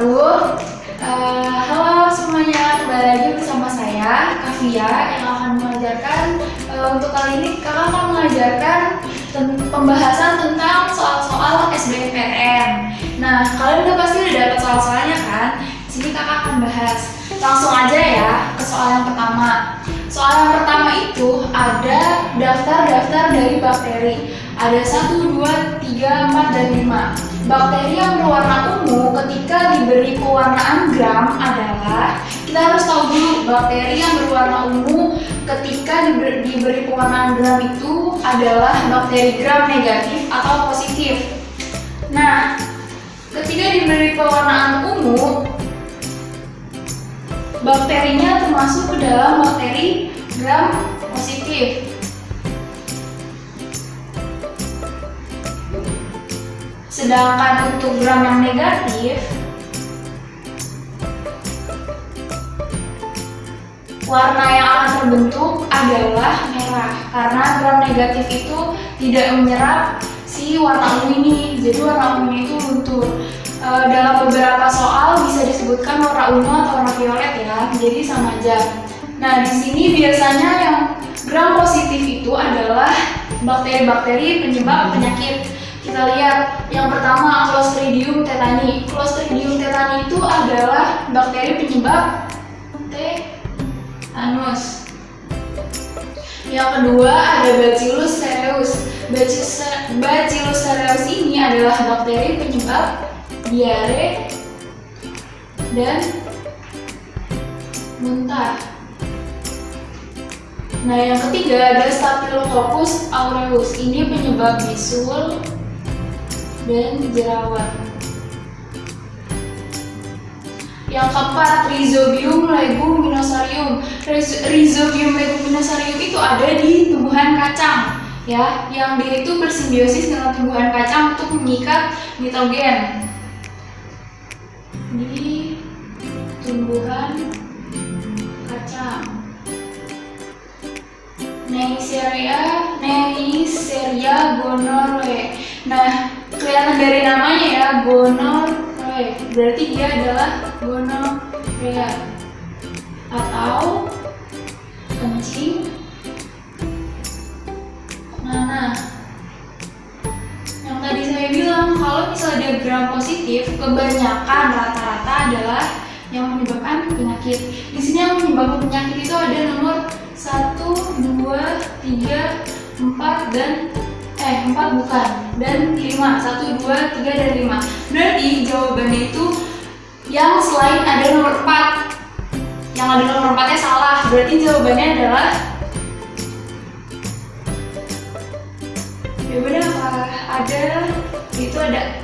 wabarakatuh. Halo semuanya, kembali lagi bersama saya, Kavia, yang akan mengajarkan untuk kali ini kakak akan mengajarkan pembahasan tentang soal-soal SBMPTN. Nah, kalian udah pasti udah dapat soal-soalnya kan? Di sini kakak akan bahas. Langsung aja ya ke soal yang pertama. Soal yang pertama itu ada daftar-daftar dari bakteri. Ada 1, 2, 3, 4, dan 5. Bakteri yang berwarna ungu ketika diberi pewarnaan gram adalah, kita harus tahu dulu bakteri yang berwarna ungu ketika diberi pewarnaan gram itu adalah bakteri gram negatif atau positif. Nah, ketika diberi pewarnaan ungu, bakterinya termasuk ke dalam bakteri gram positif. Sedangkan untuk gram yang negatif, warna yang akan terbentuk adalah merah, karena gram negatif itu tidak menyerap si warna ungu ini, jadi warna ungu itu luntur. Dalam beberapa soal bisa disebutkan warna ungu atau warna violet ya, jadi sama aja. Nah, di sini biasanya yang gram positif itu adalah bakteri-bakteri penyebab penyakit. Kita lihat yang pertama, Clostridium tetani. Clostridium tetani itu adalah bakteri penyebab tetanus. Yang kedua ada Bacillus cereus. Bacillus cereus ini adalah bakteri penyebab diare dan muntah. Nah, yang ketiga ada Staphylococcus aureus. Ini penyebab bisul dan jerawat. Yang keempat, Rhizobium leguminosarium. Rhizobium leguminosarium itu ada di tumbuhan kacang, ya, yang dia itu bersimbiosis dengan tumbuhan kacang untuk mengikat nitrogen di tumbuhan kacang. Neisseria gonorrhoeae. Nah, kelihatan dari namanya ya, gonorrhoeae, berarti dia adalah gonorrhea atau kencing nanah. Yang tadi saya bilang kalau misalnya dia gram positif, kebanyakan rata-rata adalah yang menyebabkan penyakit. Di sini yang menyebabkan penyakit itu ada nomor 1, 2, 3, 4 dan 4 bukan, dan 5. 1, 2, 3, dan 5. Berarti jawabannya itu yang selain ada nomor 4. Yang ada nomor 4-nya salah. Berarti jawabannya adalah jawabannya apa? Ada, itu ada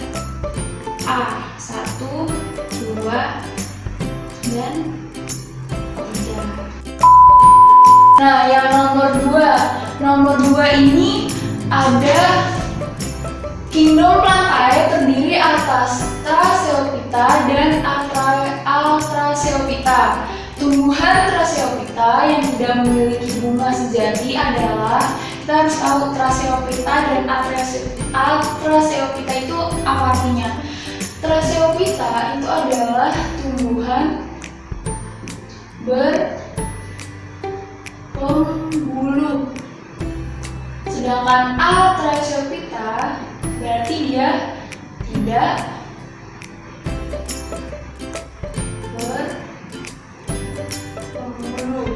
A, 1, 2, dan 3. Nah, yang nomor 2 ini ada kingdom Plantae, terdiri atas Tracheophyta dan Altracheophyta. Tumbuhan Tracheophyta yang tidak memiliki bunga sejati adalah, kita harus tahu Tracheophyta dan Altracheophyta itu apa artinya. Tracheophyta itu adalah tumbuhan berbulu. Sedangkan Altracheophyta berarti dia tidak berbulu.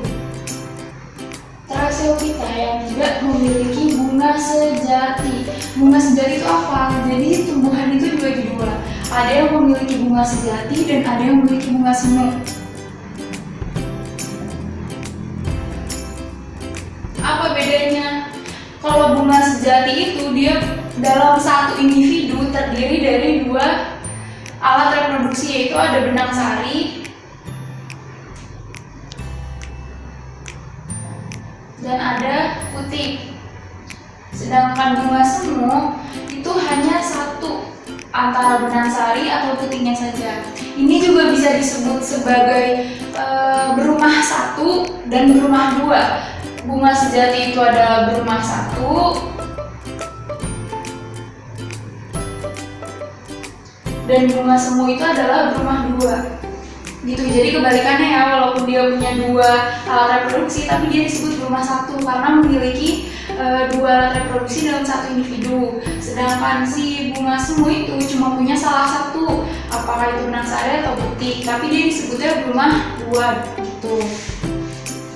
Tracheophyta yang tidak memiliki bunga sejati. Bunga sejati itu apa? Jadi tumbuhan itu dibagi dua. Ada yang memiliki bunga sejati dan ada yang memiliki bunga semu. Apa bedanya? Kalau bunga sejati itu dia dalam satu individu terdiri dari 2 alat reproduksi, yaitu ada benang sari dan ada putik. Sedangkan bunga semu itu hanya satu, antara benang sari atau putiknya saja. Ini juga bisa disebut sebagai berumah 1 dan berumah 2. Bunga sejati itu adalah berumah 1 dan bunga semu itu adalah berumah dua. Gitu. Jadi kebalikannya ya, walaupun dia punya dua alat reproduksi, tapi dia disebut berumah satu karena memiliki dua alat reproduksi dalam satu individu. Sedangkan si bunga semu itu cuma punya salah satu, apakah itu benang sari atau butik, tapi dia disebutnya berumah dua. Gitu.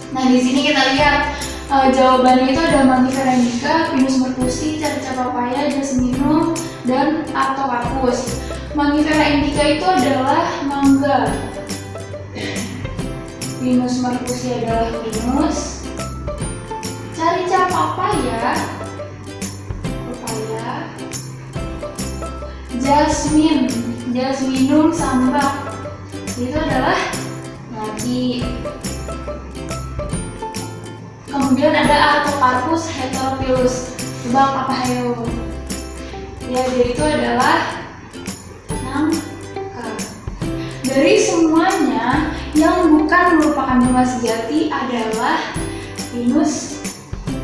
Nah di sini kita lihat jawabannya itu ada Mangifera indica, Pinus mercusi, Carica papaya, Jasminum, dan Artocarpus. Mangifera indica itu adalah mangga. Pinus mercusi adalah pinus. Carica papaya, Jasminum sambak, itu adalah lagi. Kemudian ada Artocarpus heterophyllus. Tebak apa hayo? Ya, dia itu adalah nangka. Dari semuanya, yang bukan merupakan bunga sejati adalah Pinus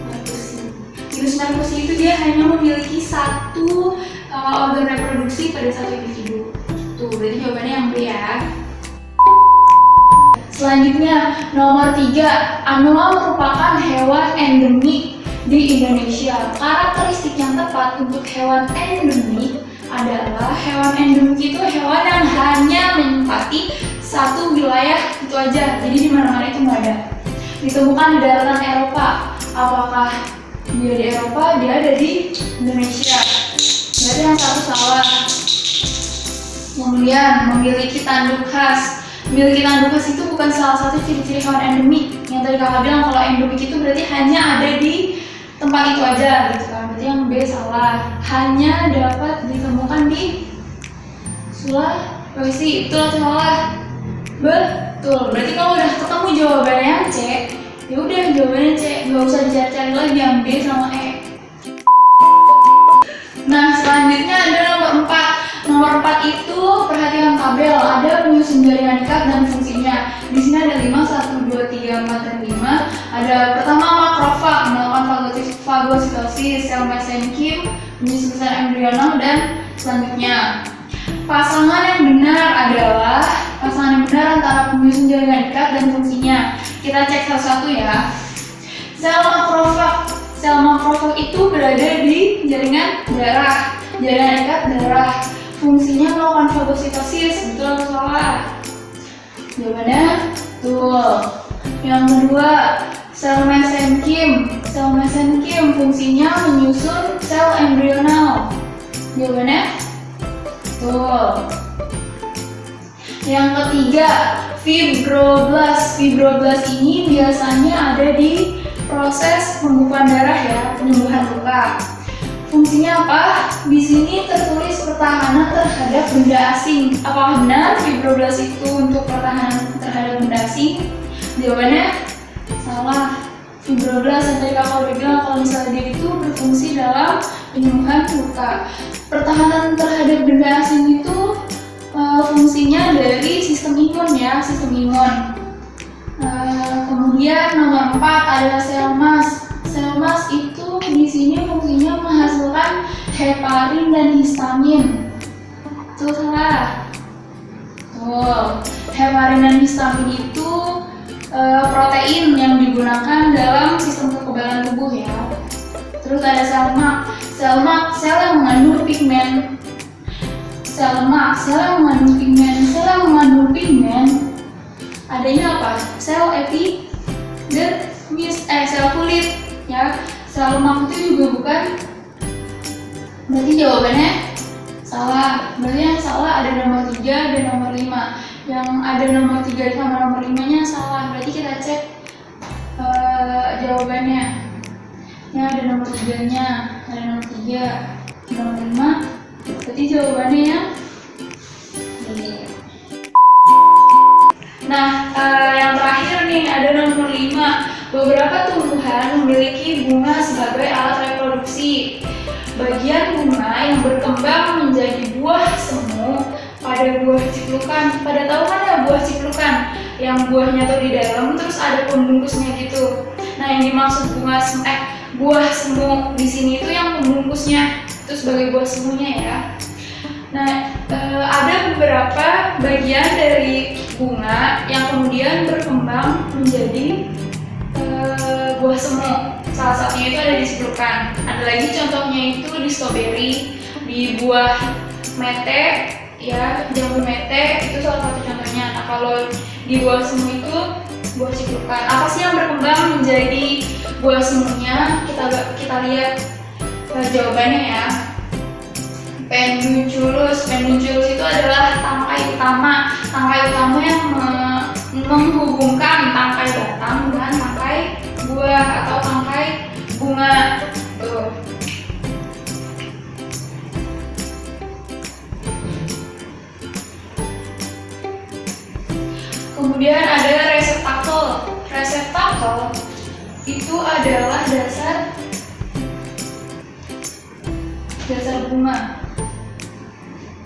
mercusi. Pinus mercusi itu dia hanya memiliki satu organ reproduksi pada satu individu. Tuh, berarti jawabannya yang B ya. Selanjutnya, nomor 3, anoa merupakan hewan endemik di Indonesia. Karakteristik yang tepat untuk hewan endemik adalah hewan endemik itu hewan yang hanya menempati satu wilayah itu aja. Jadi di mana-mana itu nggak ada. Ditemukan di daratan Eropa. Apakah dia di Eropa? Dia ada di Indonesia. Berarti yang satu salah. Kemudian memiliki tanduk khas. Memiliki tanduk khas itu bukan salah satu ciri-ciri hewan endemik. Yang tadi kakak bilang kalau endemik itu berarti hanya ada di tempat itu aja gitu kan. Berarti yang B salah. Hanya dapat ditemukan di Sulawesi. Itu atau salah? Betul. Berarti kalau udah ketemu jawabannya yang C, ya udah jawabannya C. Gak usah dicari-cari lagi yang B sama E. Nah selanjutnya ada nomor 4. Nomor 4 itu perhatikan tabel, ada penyusun jaringan ikat dan fungsinya. Di sini ada 5, 1, 2, 3, 4, dan 5. Ada pertama makrofag, melakukan fagositosis, sel mesenkim, menyusun sel embrional, dan selanjutnya. Pasangan yang benar adalah pasangan yang benar antara penyusun jaringan ikat dan fungsinya. Kita cek satu-satu ya. Sel makrofag itu berada di jaringan darah, jaringan ikat darah. Fungsinya melakukan fagositosis, betul atau salah? Jawabannya betul. Yang kedua, sel mesenkim. Sel mesenkim fungsinya menyusun sel embrional. Jawabannya betul. Yang ketiga, fibroblast. Fibroblast ini biasanya ada di proses pembukaan darah ya, penyembuhan luka. Fungsinya apa? Di sini tertulis pertahanan terhadap benda asing. Apakah benar fibroblast itu untuk pertahanan terhadap benda asing? Jawabannya salah. Fibroblast yang tadi kakak udah bilang kalau misalnya dia itu berfungsi dalam penyembuhan luka. Pertahanan terhadap benda asing itu fungsinya dari sistem imun ya, sistem imun. Kemudian nomor 4 adalah sel mas. Sel mas itu di sini fungsinya menghasilkan heparin dan histamin. Itu salah. Tuh, heparin dan histamin itu protein yang digunakan dalam sistem kekebalan tubuh ya. Terus ada sel lemak. Sel lemak, sel yang mengandung pigmen. Sel lemak, sel yang mengandung pigmen. Sel yang mengandung pigmen adanya apa? Sel epidermis, sel kulit ya. Sel lemak itu juga bukan. Berarti jawabannya salah. Berarti yang salah ada nomor 3 dan nomor 5. Yang ada nomor 3 sama nomor 5-nya salah. Berarti kita cek jawabannya. Yang ada nomor 3-nya, ada nomor 3, nomor 5. Berarti jawabannya yang D. Nah, yang terakhir nih ada nomor 5. Beberapa tumbuhan memiliki bunga sebagai alat reproduksi. Bagian bunga yang berkembang menjadi buah semu pada buah ciplukan. Pada tahu kan ya buah ciplukan yang buahnya tuh di dalam terus ada pembungkusnya gitu. Nah, yang dimaksud buah semu di sini itu yang pembungkusnya itu sebagai buah semunya ya. Nah, ada beberapa bagian dari bunga yang kemudian berkembang menjadi buah semu. Salah satunya itu ada di ciplukan. Ada lagi contohnya itu di stroberi, di buah mete, ya, jambu mete itu salah satu contohnya. Nah, kalau di buah semu itu buah ciplukan. Apa sih yang berkembang menjadi buah semunya? Kita lihat jawabannya ya. Pedunculus itu adalah tangkai utama yang menghubungkan tangkai batang dengan tangkai buah atau tangkai bunga. Tuh. Kemudian ada reseptakel. Reseptakel itu adalah dasar bunga.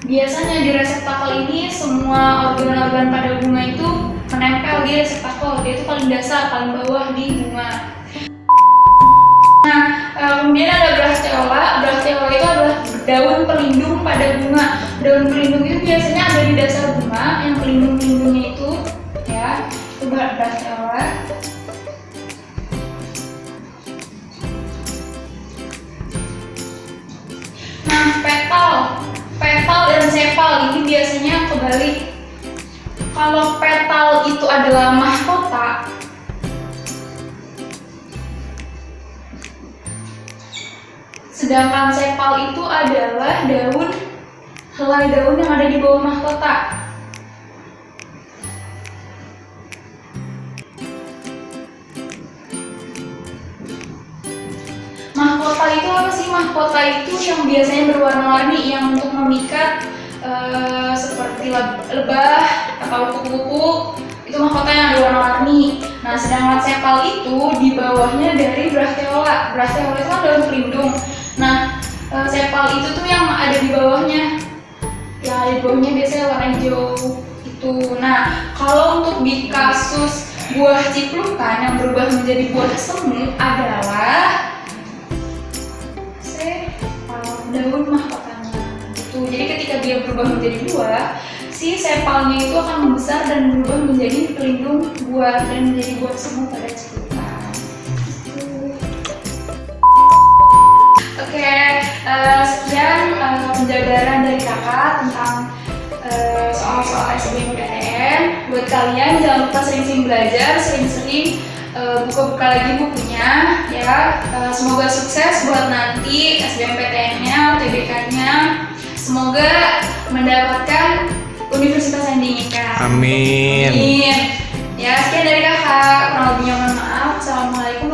Biasanya di reseptakel ini semua organ-organ pada bunga itu menempel di reseptakel. Dia itu paling dasar, paling bawah di bunga. Nah, kemudian ada bracteola. Bracteola itu adalah daun pelindung pada bunga. Daun pelindung itu biasanya ada di dasar bunga, yang pelindung-pelindungnya itu, ya, itu bracteola. Nah, petal dan sepal ini biasanya kebalik. Kalau petal itu adalah mahkota, sedangkan sepal itu adalah helai daun yang ada di bawah mahkota. Mahkota itu apa sih? Mahkota itu yang biasanya berwarna-warni, yang untuk memikat seperti lebah atau kupu-kupu, itu mahkota yang berwarna-warni. Nah, sedangkan sepal itu di bawahnya dari bracteola. Bracteola itu kan daun pelindung. Nah, sepal itu tuh yang ada di bawahnya. Yang ada di bawahnya biasanya warna hijau itu. Nah, kalau untuk di kasus buah ciplukan yang berubah menjadi buah semu adalah daun mahkotanya gitu. Jadi ketika dia berubah menjadi buah, si sepalnya itu akan membesar dan berubah menjadi pelindung buah dan menjadi buah semu pada ciplukan. Oke, sekian penjabaran dari kakak tentang soal-soal SBMPTN. Buat kalian jangan lupa sering-sering belajar, sering-sering buka-buka lagi bukunya ya. Semoga sukses buat nanti SBMPTN-nya, UTBK-nya. Semoga mendapatkan universitas yang diinginkan. Amin. Amin. Ya, sekian dari kakak. Kurang lebihnya mohon maaf. Assalamualaikum